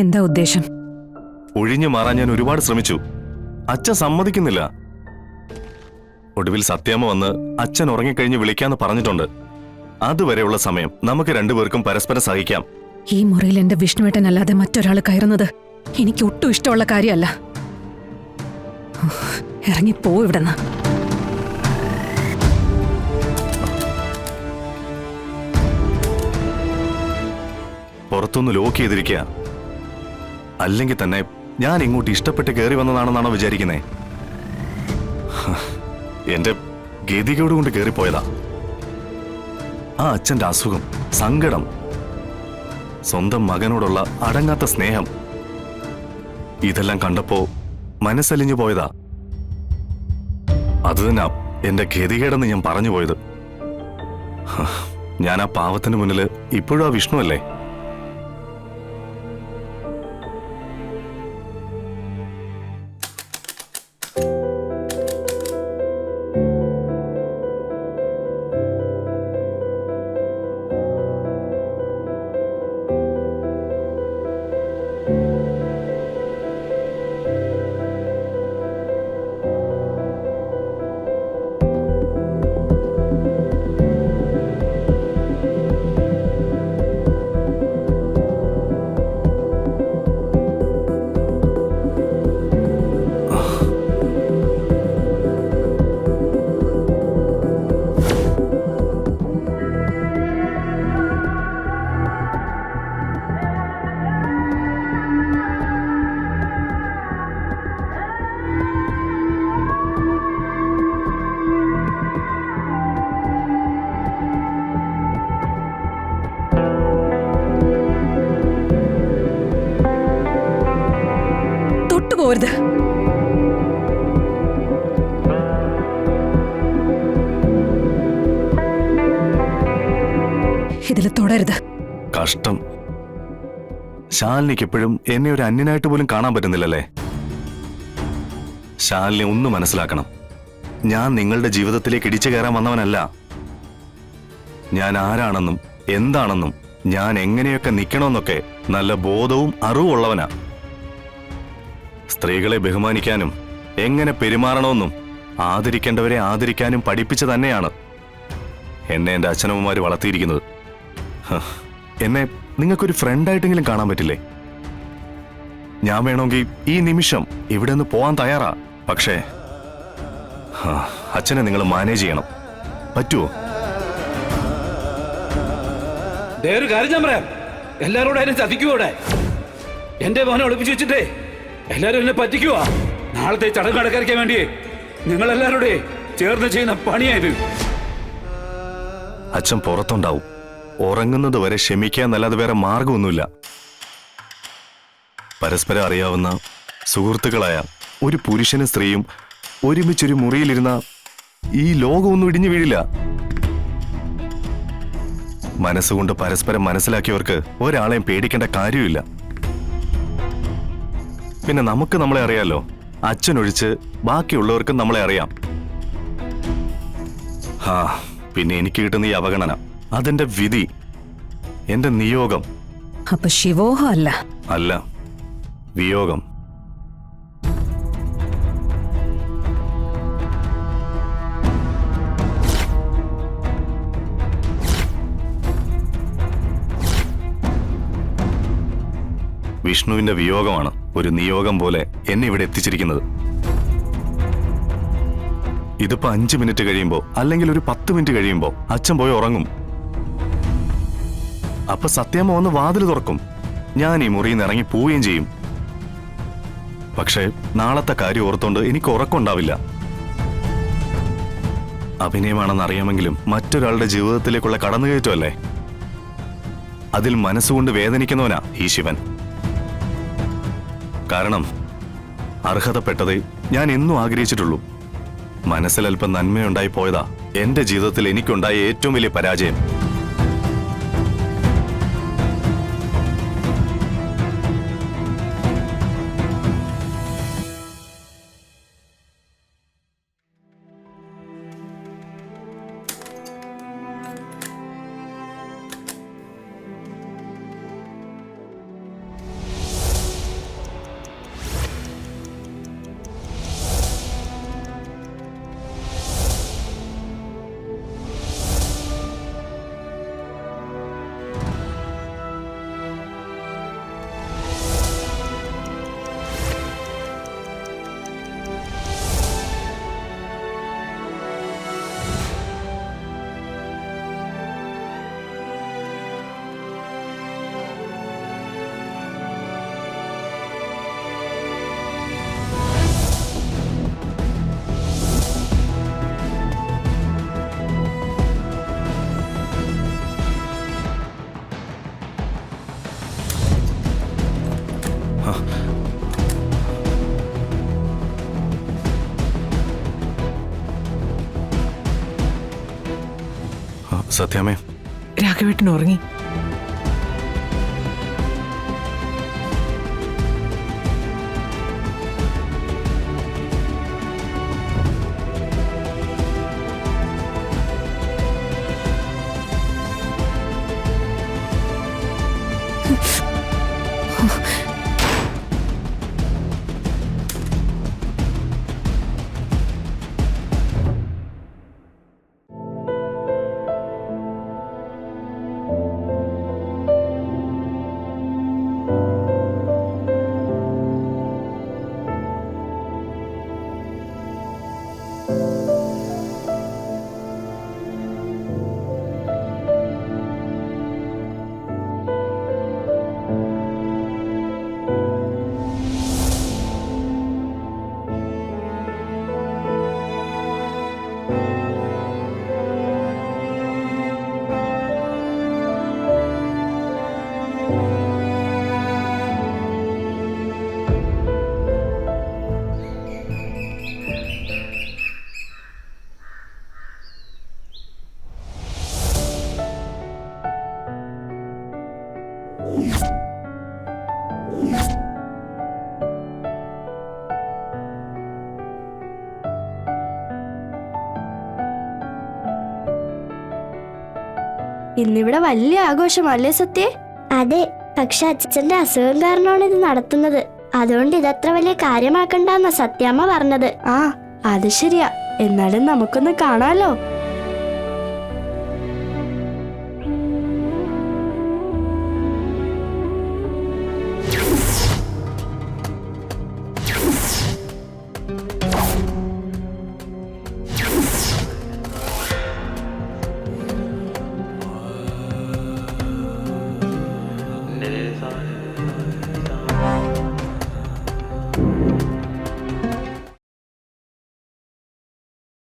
എന്താ ഉദ്ദേശം? ഒഴിഞ്ഞു മാറാൻ ഞാൻ ഒരുപാട് ശ്രമിച്ചു. അച്ഛൻ സമ്മതിക്കുന്നില്ല. ഒടുവിൽ സത്യാമ്മ വന്ന് അച്ഛൻ ഉറങ്ങിക്കഴിഞ്ഞ് വിളിക്കാന്ന് പറഞ്ഞിട്ടുണ്ട്. അതുവരെയുള്ള സമയം നമുക്ക് രണ്ടുപേർക്കും പരസ്പരം സഹിക്കാം. ഈ മുറിയിൽ എന്റെ വിഷ്ണുവേട്ടനല്ലാതെ മറ്റൊരാൾ കയറുന്നത് എനിക്ക് ഒട്ടും ഇഷ്ടമുള്ള കാര്യമല്ല. ഇറങ്ങിപ്പോ ഇവിടെന്ന്. പുറത്തൊന്ന് ലോക്ക് ചെയ്തിരിക്കുക. അല്ലെങ്കിൽ തന്നെ ഞാൻ ഇങ്ങോട്ട് ഇഷ്ടപ്പെട്ട് കയറി വന്നതാണെന്നാണോ വിചാരിക്കുന്നേ? എന്റെ ഗതികേട് കൊണ്ട് കയറിപ്പോയതാ. ആ അച്ഛന്റെ അസുഖം, സങ്കടം, സ്വന്തം മകനോടുള്ള അടങ്ങാത്ത സ്നേഹം, ഇതെല്ലാം കണ്ടപ്പോ മനസ്സലിഞ്ഞു പോയതാ. അത് തന്നെ എന്റെ ഗതികേടെന്ന് ഞാൻ പറഞ്ഞു പോയത്. ഞാൻ ആ പാവത്തിന് മുന്നിൽ ഇപ്പോഴും ആ വിഷ്ണു അല്ലേ? പോരുത്. ഇതിൽ തുടരുത്. കഷ്ടം. ശാലിനിക്ക് എപ്പോഴും എന്നെ ഒരു അന്യനായിട്ട് പോലും കാണാൻ പറ്റുന്നില്ലല്ലേ? ശാലിനി ഒന്ന് മനസ്സിലാക്കണം. ഞാൻ നിങ്ങളുടെ ജീവിതത്തിലേക്ക് ഇടിച്ചു കയറാൻ വന്നവനല്ല. ഞാൻ ആരാണെന്നും എന്താണെന്നും ഞാൻ എങ്ങനെയൊക്കെ നിൽക്കണമെന്നൊക്കെ നല്ല ബോധവും അറിവുള്ളവനാ. സ്ത്രീകളെ ബഹുമാനിക്കാനും എങ്ങനെ പെരുമാറണമെന്നും ആദരിക്കേണ്ടവരെ ആദരിക്കാനും പഠിപ്പിച്ചു തന്നെയാണ് എന്നെ എൻ്റെ അച്ഛനമ്മമാര് വളർത്തിയിരിക്കുന്നത്. എന്നെ നിങ്ങൾക്കൊരു ഫ്രണ്ടായിട്ടെങ്കിലും കാണാൻ പറ്റില്ലേ? ഞാൻ വേണമെങ്കിൽ ഈ നിമിഷം ഇവിടെ നിന്ന് പോവാൻ തയ്യാറാ. പക്ഷേ അച്ഛനെ നിങ്ങൾ മാനേജ് ചെയ്യണം. പറ്റുമോ? ഒരു കാര്യം ഞാൻ പറയാം. എല്ലാരോടും അതിനെ ചതിക്കൂടെ? എന്റെ മോനെ ഒളിപ്പിച്ചു വെച്ചിട്ടേ എല്ലാരും എന്നെ പറ്റിക്കുവാ. നാളത്തെ ചടങ്ങ് അടക്കരിക്കാൻ വേണ്ടിയേ നിങ്ങൾ എല്ലാവരുടെ ചേർന്ന് ചെയ്യുന്ന പണിയായത്. അച്ഛൻ പുറത്തുണ്ടാവും. ഉറങ്ങുന്നത് വരെ ക്ഷമിക്കാന്നല്ലാതെ വേറെ മാർഗമൊന്നുമില്ല. പരസ്പരം അറിയാവുന്ന സുഹൃത്തുക്കളായ ഒരു പുരുഷനും സ്ത്രീയും ഒരുമിച്ചൊരു മുറിയിലിരുന്ന ഈ ലോകമൊന്നും ഇടിഞ്ഞു വീഴില്ല. മനസ്സുകൊണ്ട് പരസ്പരം മനസ്സിലാക്കിയവർക്ക് ഒരാളെയും പേടിക്കേണ്ട കാര്യമില്ല. പിന്നെ നമുക്ക് നമ്മളെ അറിയാലോ. അച്ഛനൊഴിച്ച് ബാക്കിയുള്ളവർക്കും നമ്മളെ അറിയാം. പിന്നെ എനിക്ക് കിട്ടുന്ന ഈ അവഗണന അതെന്റെ വിധി, എന്റെ നിയോഗം. അപ്പൊ ശിവോഹം അല്ല? അല്ല, വിയോഗം. വിഷ്ണുവിന്റെ വിയോഗമാണ് ഒരു നിയോഗം പോലെ എന്നെ ഇവിടെ എത്തിച്ചിരിക്കുന്നത്. ഇതിപ്പോ 5 മിനിറ്റ് കഴിയുമ്പോ അല്ലെങ്കിൽ ഒരു 10 മിനിറ്റ് കഴിയുമ്പോ അച്ഛൻ പോയി ഉറങ്ങും. അപ്പൊ സത്യാമ്മ വന്ന് വാതിൽ തുറക്കും. ഞാൻ ഈ മുറിയിൽ നിന്ന് ഇറങ്ങി പോവുകയും ചെയ്യും. പക്ഷേ നാളത്തെ കാര്യം ഓർത്തോണ്ട് എനിക്ക് ഉറക്കമുണ്ടാവില്ല. അഭിനയമാണെന്ന് അറിയാമെങ്കിലും മറ്റൊരാളുടെ ജീവിതത്തിലേക്കുള്ള കടന്നുകയറ്റമല്ലേ. അതിൽ മനസ്സുകൊണ്ട് വേദനിക്കുന്നവനാ ഈ ശിവൻ. കാരണം അർഹതപ്പെട്ടതേ ഞാൻ എന്നും ആഗ്രഹിച്ചിട്ടുള്ളൂ. മനസ്സിലല്പം നന്മയുണ്ടായി പോയതാ എന്റെ ജീവിതത്തിൽ എനിക്കുണ്ടായ ഏറ്റവും വലിയ പരാജയം. സത്യാമേ, രാഘവേട്ടൻ ഉറങ്ങി. ഇന്നിവിടെ വലിയ ആഘോഷമല്ലേ സത്യേ? അതെ, പക്ഷെ അച്ഛന്റെ അസുഖം കാരണമാണ് ഇത് നടത്തുന്നത്. അതുകൊണ്ട് ഇതത്ര വലിയ കാര്യമാക്കണ്ടെന്ന സത്യാമ്മ പറഞ്ഞത്. ആ, അത് ശരിയാ. എന്നാലും നമുക്കൊന്ന് കാണാലോ. Neza